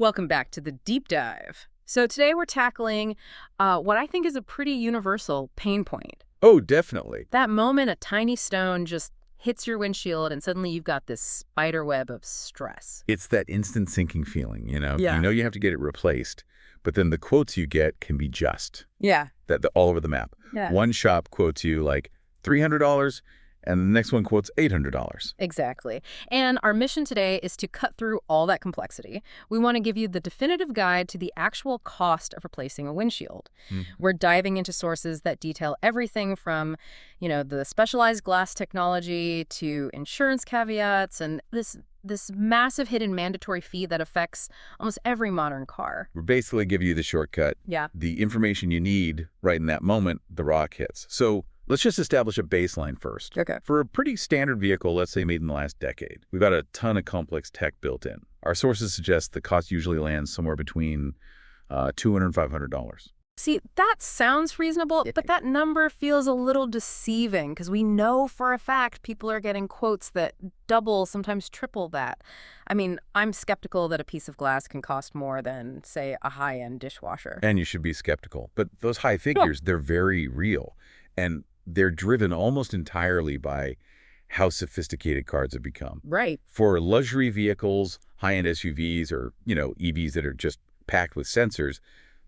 Welcome back to the deep dive. So today we're tackling what I think is a pretty universal pain point. Oh, definitely. That moment a tiny stone just hits your windshield and suddenly you've got this spider web of stress. It's that instant sinking feeling, you know? You Yeah. know you have to get it replaced, but then the quotes you get can be just Yeah. all over the map. Yeah. One shop quotes you like $300, and the next one quotes $800. Exactly. And our mission today is to cut through all that complexity. We want to give you the definitive guide to the actual cost of replacing a windshield. Hmm. We're diving into sources that detail everything from, the specialized glass technology to insurance caveats and this massive hidden mandatory fee that affects almost every modern car. We're basically giving you the shortcut, Yeah. the information you need right in that moment the rock hits. So let's just establish a baseline first. Okay. For a pretty standard vehicle, let's say made in the last decade, we've got a ton of complex tech built in. Our sources suggest the cost usually lands somewhere between $200 and $500. See, that sounds reasonable, Yeah. but that number feels a little deceiving because we know for a fact people are getting quotes that double, sometimes triple that. I mean, I'm skeptical that a piece of glass can cost more than, say, a high-end dishwasher. And you should be skeptical. But those high figures, they're very real. And they're driven almost entirely by how sophisticated cars have become. Right. For luxury vehicles, high-end SUVs, or, EVs that are just packed with sensors,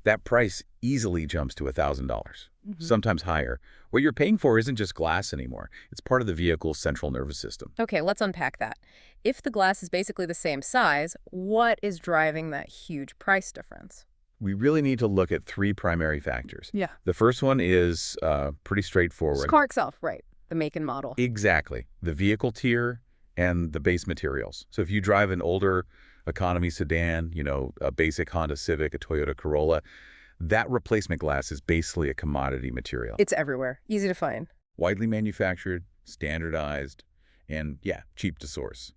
that price easily jumps to $1,000, sometimes higher. What you're paying for isn't just glass anymore. It's part of the vehicle's central nervous system. Okay, let's unpack that. If the glass is basically the same size, what is driving that huge price difference? We really need to look at three primary factors. Yeah. The first one is pretty The straightforward. car itself, right. The make and model. Exactly. The vehicle tier and the base materials. So if you drive an older economy sedan, a basic Honda Civic, a Toyota Corolla, that replacement glass is basically a commodity material. It's everywhere. Easy to find. Widely manufactured, standardized, and cheap to source.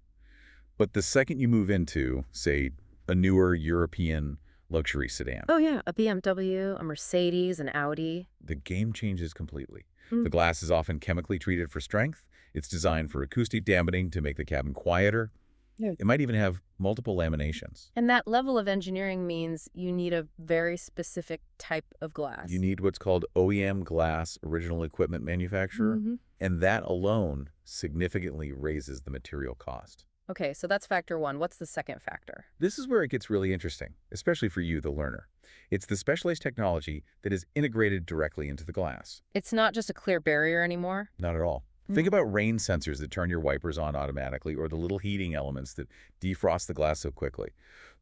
But the second you move into, say, a newer European luxury sedan, Oh, yeah. A BMW, a Mercedes, an Audi. the game changes completely. Mm. The glass is often chemically treated for strength. It's designed for acoustic dampening to make the cabin quieter. Yeah. It might even have multiple laminations. And that level of engineering means you need a very specific type of glass. You need what's called OEM glass, original equipment manufacturer, and that alone significantly raises the material cost. Okay, so that's factor one. What's the second factor? This is where it gets really interesting, especially for you, the learner. It's the specialized technology that is integrated directly into the glass. It's not just a clear barrier anymore. Not at all. Think about rain sensors that turn your wipers on automatically, or the little heating elements that defrost the glass so quickly.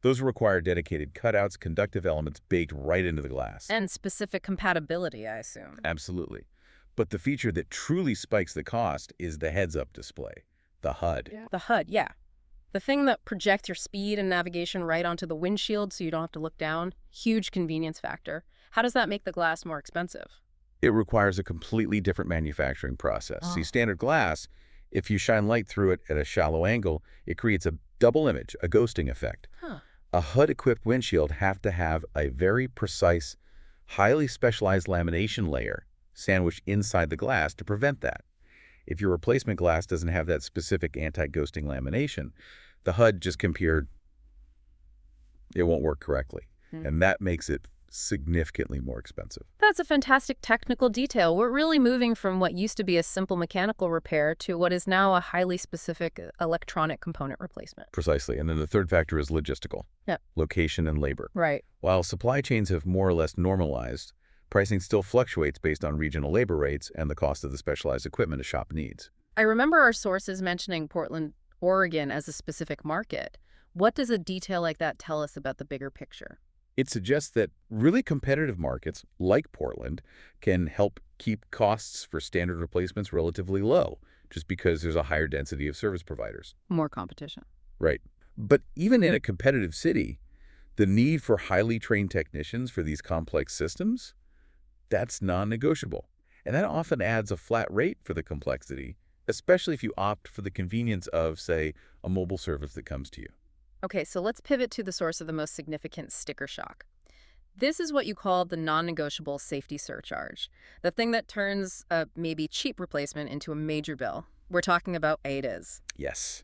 Those require dedicated cutouts, conductive elements baked right into the glass. And specific compatibility, I assume. Absolutely. But the feature that truly spikes the cost is the heads-up display, the HUD. Yeah. The HUD, yeah. The thing that projects your speed and navigation right onto the windshield so you don't have to look down. Huge convenience factor. How does that make the glass more expensive? It requires a completely different manufacturing process. Oh. See, standard glass, if you shine light through it at a shallow angle, it creates a double image, a ghosting effect. Huh. A HUD-equipped windshield have to have a very precise, highly specialized lamination layer sandwiched inside the glass to prevent that. If your replacement glass doesn't have that specific anti-ghosting lamination, the HUD just compared, it won't work correctly. And that makes it significantly more expensive. That's a fantastic technical detail. We're really moving from what used to be a simple mechanical repair to what is now a highly specific electronic component replacement. Precisely. And then the third factor is logistical. Yep. Location and labor. Right. While supply chains have more or less normalized, pricing still fluctuates based on regional labor rates and the cost of the specialized equipment a shop needs. I remember our sources mentioning Portland, Oregon as a specific market. What does a detail like that tell us about the bigger picture? It suggests that really competitive markets, like Portland, can help keep costs for standard replacements relatively low, just because there's a higher density of service providers. More competition. Right. But even in a competitive city, the need for highly trained technicians for these complex systems, that's non-negotiable. And that often adds a flat rate for the complexity, especially if you opt for the convenience of, say, a mobile service that comes to you. Okay, so let's pivot to the source of the most significant sticker shock. This is what you call the non-negotiable safety surcharge, the thing that turns a maybe cheap replacement into a major bill. We're talking about ADAs. Yes.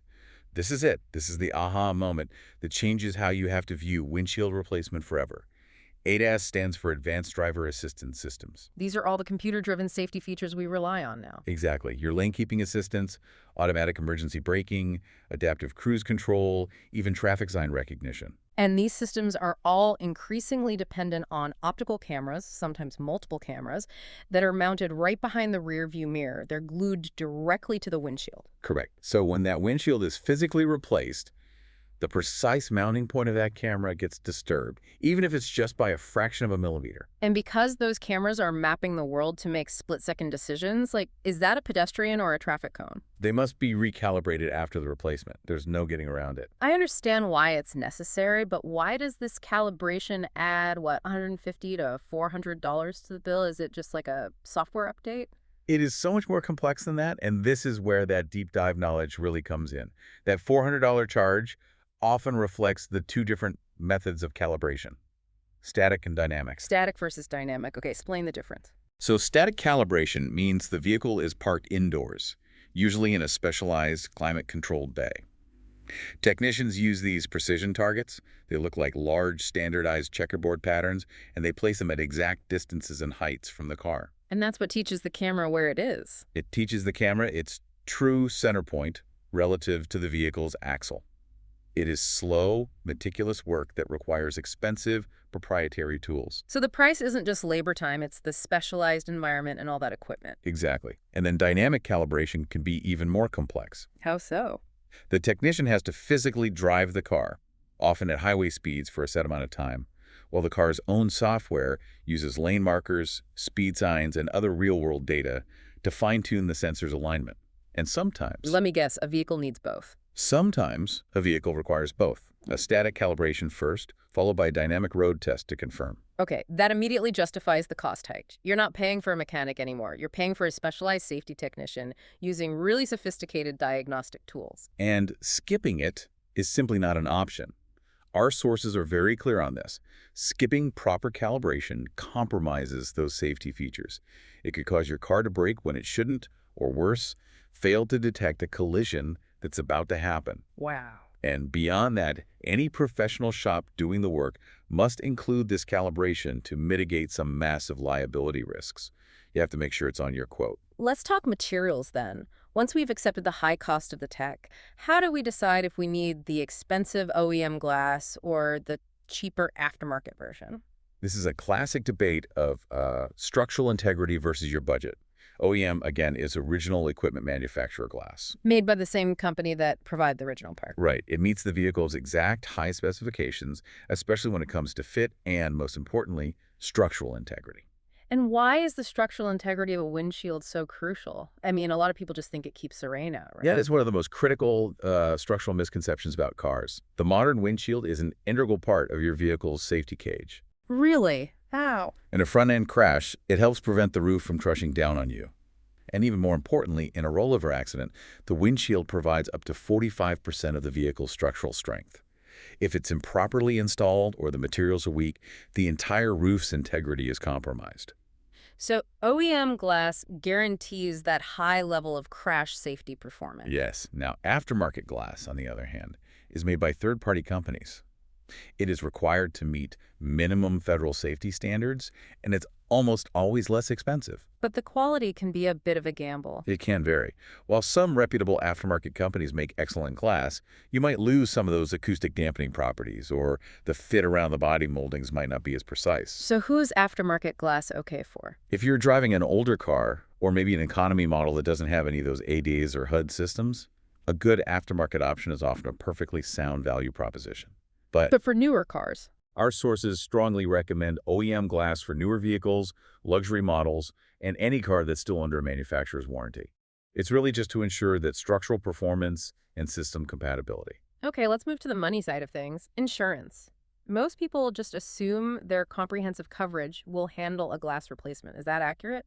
This is it. This is the aha moment that changes how you have to view windshield replacement forever. ADAS stands for Advanced Driver Assistance Systems. These are all the computer-driven safety features we rely on now. Exactly. Your lane keeping assistance, automatic emergency braking, adaptive cruise control, even traffic sign recognition. And these systems are all increasingly dependent on optical cameras, sometimes multiple cameras, that are mounted right behind the rear view mirror. They're glued directly to the windshield. Correct. So when that windshield is physically replaced, the precise mounting point of that camera gets disturbed, even if it's just by a fraction of a millimeter. And because those cameras are mapping the world to make split-second decisions, like, is that a pedestrian or a traffic cone? They must be recalibrated after the replacement. There's no getting around it. I understand why it's necessary, but why does this calibration add, what, $150 to $400 to the bill? Is it just like a software update? It is so much more complex than that, and this is where that deep dive knowledge really comes in. That $400 charge often reflects the two different methods of calibration, static and dynamic. Static versus dynamic. Okay, explain the difference. So static calibration means the vehicle is parked indoors, usually in a specialized climate-controlled bay. Technicians use these precision targets. They look like large, standardized checkerboard patterns, and they place them at exact distances and heights from the car. And that's what teaches the camera where it is. It teaches the camera its true center point relative to the vehicle's axle. It is slow, meticulous work that requires expensive, proprietary tools. So the price isn't just labor time, it's the specialized environment and all that equipment. Exactly. And then dynamic calibration can be even more complex. How so? The technician has to physically drive the car, often at highway speeds for a set amount of time, while the car's own software uses lane markers, speed signs, and other real-world data to fine-tune the sensor's alignment. And sometimes Let me guess, a vehicle needs both. Sometimes a vehicle requires both, a static calibration first, followed by a dynamic road test to confirm. Okay, that immediately justifies the cost hike. You're not paying for a mechanic anymore. You're paying for a specialized safety technician using really sophisticated diagnostic tools. And skipping it is simply not an option. Our sources are very clear on this. Skipping proper calibration compromises those safety features. It could cause your car to brake when it shouldn't, or worse, fail to detect a collision that's about to happen. Wow. And beyond that, any professional shop doing the work must include this calibration to mitigate some massive liability risks. You have to make sure it's on your quote. Let's talk materials then. Once we've accepted the high cost of the tech, how do we decide if we need the expensive OEM glass or the cheaper aftermarket version? This is a classic debate of structural integrity versus your budget. OEM, again, is original equipment manufacturer glass. Made by the same company that provide the original part. Right. It meets the vehicle's exact high specifications, especially when it comes to fit and, most importantly, structural integrity. And why is the structural integrity of a windshield so crucial? I mean, a lot of people just think it keeps the rain out, right? Yeah, it's one of the most critical structural misconceptions about cars. The modern windshield is an integral part of your vehicle's safety cage. Really? How? In a front-end crash, it helps prevent the roof from crushing down on you. And even more importantly, in a rollover accident, the windshield provides up to 45% of the vehicle's structural strength. If it's improperly installed or the materials are weak, the entire roof's integrity is compromised. So OEM glass guarantees that high level of crash safety performance. Yes. Now, aftermarket glass, on the other hand, is made by third-party companies. It is required to meet minimum federal safety standards, and it's almost always less expensive. But the quality can be a bit of a gamble. It can vary. While some reputable aftermarket companies make excellent glass, you might lose some of those acoustic dampening properties, or the fit around the body moldings might not be as precise. So who is aftermarket glass okay for? If you're driving an older car, or maybe an economy model that doesn't have any of those ADAs or HUD systems, a good aftermarket option is often a perfectly sound value proposition. But for newer cars? Our sources strongly recommend OEM glass for newer vehicles, luxury models, and any car that's still under a manufacturer's warranty. It's really just to ensure that structural performance and system compatibility. Okay, let's move to the money side of things. Insurance. Most people just assume their comprehensive coverage will handle a glass replacement. Is that accurate?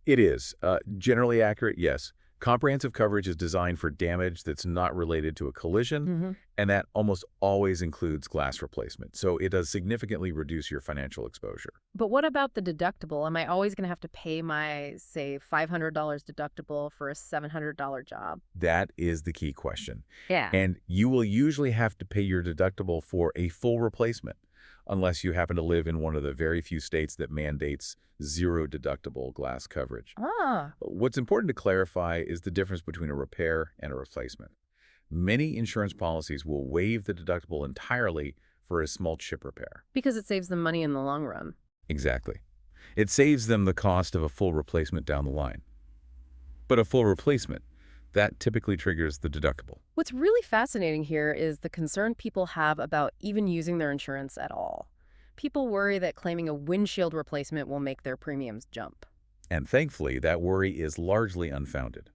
It is. Generally accurate, yes. Comprehensive coverage is designed for damage that's not related to a collision, Hmm. and that almost always includes glass replacement, so it does significantly reduce your financial exposure. But what about the deductible? Am I always going to have to pay my, say, $500 deductible for a $700 job? That is the key question. Yeah. And you will usually have to pay your deductible for a full replacement, unless you happen to live in one of the very few states that mandates zero deductible glass coverage. Ah, What's important to clarify is the difference between a repair and a replacement. Many insurance policies will waive the deductible entirely for a small chip repair. because it saves them money in the long run. Exactly. It saves them the cost of a full replacement down the line. But a full replacement, that typically triggers the deductible. What's really fascinating here is the concern people have about even using their insurance at all. People worry that claiming a windshield replacement will make their premiums jump. And thankfully, that worry is largely unfounded.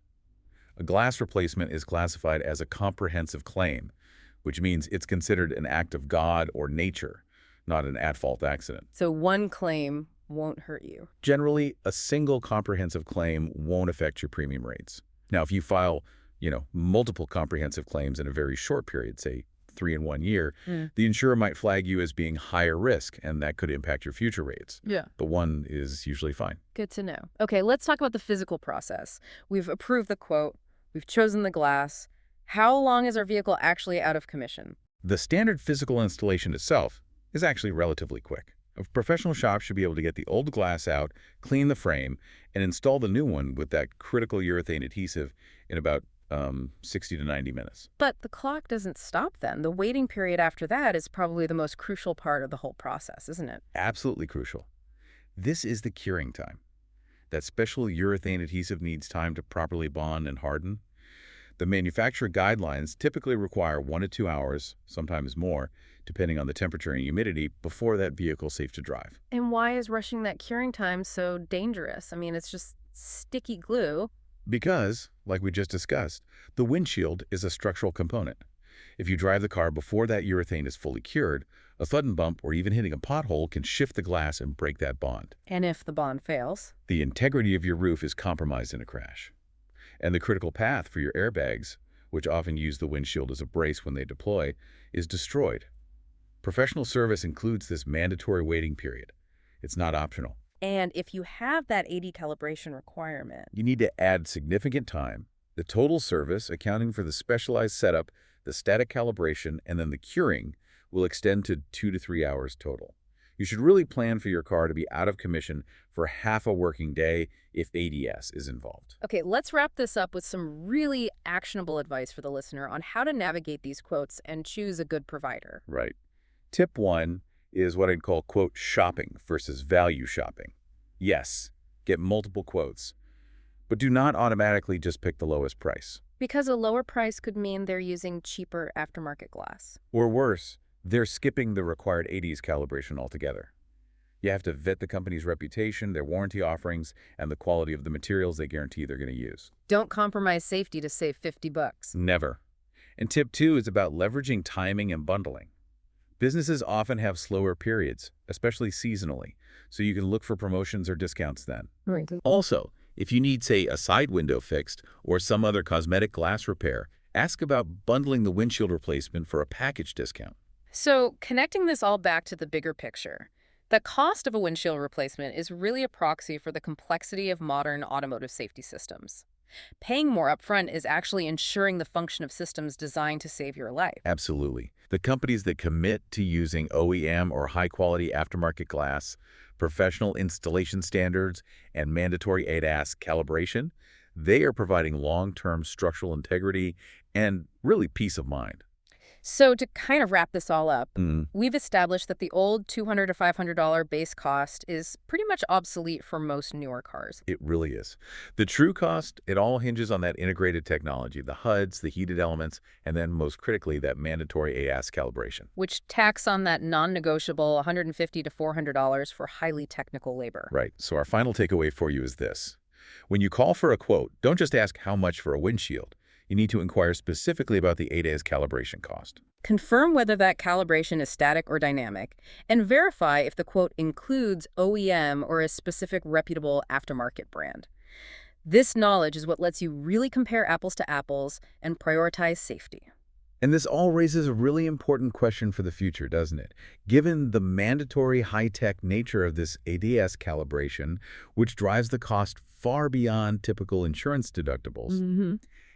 A glass replacement is classified as a comprehensive claim, which means it's considered an act of God or nature, not an at-fault accident. So one claim won't hurt you. Generally, a single comprehensive claim won't affect your premium rates. Now, if you file, multiple comprehensive claims in a very short period, say 3 in 1 year, the insurer might flag you as being higher risk, and that could impact your future rates. Yeah. But one is usually fine. Good to know. Okay, let's talk about the physical process. We've approved the quote. We've chosen the glass. How long is our vehicle actually out of commission? The standard physical installation itself is actually relatively quick. A professional shop should be able to get the old glass out, clean the frame, and install the new one with that critical urethane adhesive in about 60 to 90 minutes. But the clock doesn't stop then. The waiting period after that is probably the most crucial part of the whole process, isn't it? Absolutely crucial. This is the curing time. That special urethane adhesive needs time to properly bond and harden. The manufacturer guidelines typically require 1 to 2 hours, sometimes more, depending on the temperature and humidity, before that vehicle is safe to drive. And why is rushing that curing time so dangerous? I mean, it's just sticky glue. Because, like we just discussed, the windshield is a structural component. If you drive the car before that urethane is fully cured, a sudden bump or even hitting a pothole can shift the glass and break that bond. And if the bond fails? The integrity of your roof is compromised in a crash. And the critical path for your airbags, which often use the windshield as a brace when they deploy, is destroyed. Professional service includes this mandatory waiting period. It's not optional. And if you have that 80 calibration requirement, You need to add significant time, the total service accounting for the specialized setup, the static calibration, and then the curing will extend to 2 to 3 hours total. You should really plan for your car to be out of commission for half a working day if ADS is involved. okay, let's wrap this up with some really actionable advice for the listener on how to navigate these quotes and choose a good provider. Right. Tip 1 is what I'd call, quote, shopping versus value shopping. Yes, get multiple quotes, but do not automatically just pick the lowest price. Because a lower price could mean they're using cheaper aftermarket glass. Or worse, they're skipping the required 80s calibration altogether. You have to vet the company's reputation, their warranty offerings, and the quality of the materials they guarantee they're going to use. Don't compromise safety to save $50. Never. And tip 2 is about leveraging timing and bundling. Businesses often have slower periods, especially seasonally, so you can look for promotions or discounts then. Right. Also, if you need, say, a side window fixed or some other cosmetic glass repair, ask about bundling the windshield replacement for a package discount. So, connecting this all back to the bigger picture, the cost of a windshield replacement is really a proxy for the complexity of modern automotive safety systems. Paying more upfront is actually ensuring the function of systems designed to save your life. Absolutely. The companies that commit to using OEM or high-quality aftermarket glass, professional installation standards, and mandatory ADAS calibration, they are providing long-term structural integrity and really peace of mind. So to kind of wrap this all up, we've established that the old $200 to $500 base cost is pretty much obsolete for most newer cars. It really is. The true cost, it all hinges on that integrated technology, the HUDs, the heated elements, and then most critically, that mandatory ADAS calibration. Which tax on that non-negotiable $150 to $400 for highly technical labor. Right. So our final takeaway for you is this. When you call for a quote, don't just ask how much for a windshield. You need to inquire specifically about the ADAS calibration cost. Confirm whether that calibration is static or dynamic, and verify if the quote includes OEM or a specific reputable aftermarket brand. This knowledge is what lets you really compare apples to apples and prioritize safety. And this all raises a really important question for the future, doesn't it? Given the mandatory high-tech nature of this ADS calibration, which drives the cost far beyond typical insurance deductibles, Hmm.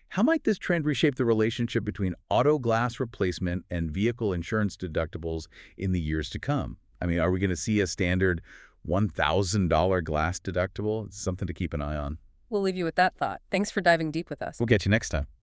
how might this trend reshape the relationship between auto glass replacement and vehicle insurance deductibles in the years to come? I mean, are we going to see a standard $1,000 glass deductible? It's something to keep an eye on. We'll leave you with that thought. Thanks for diving deep with us. We'll get you next time.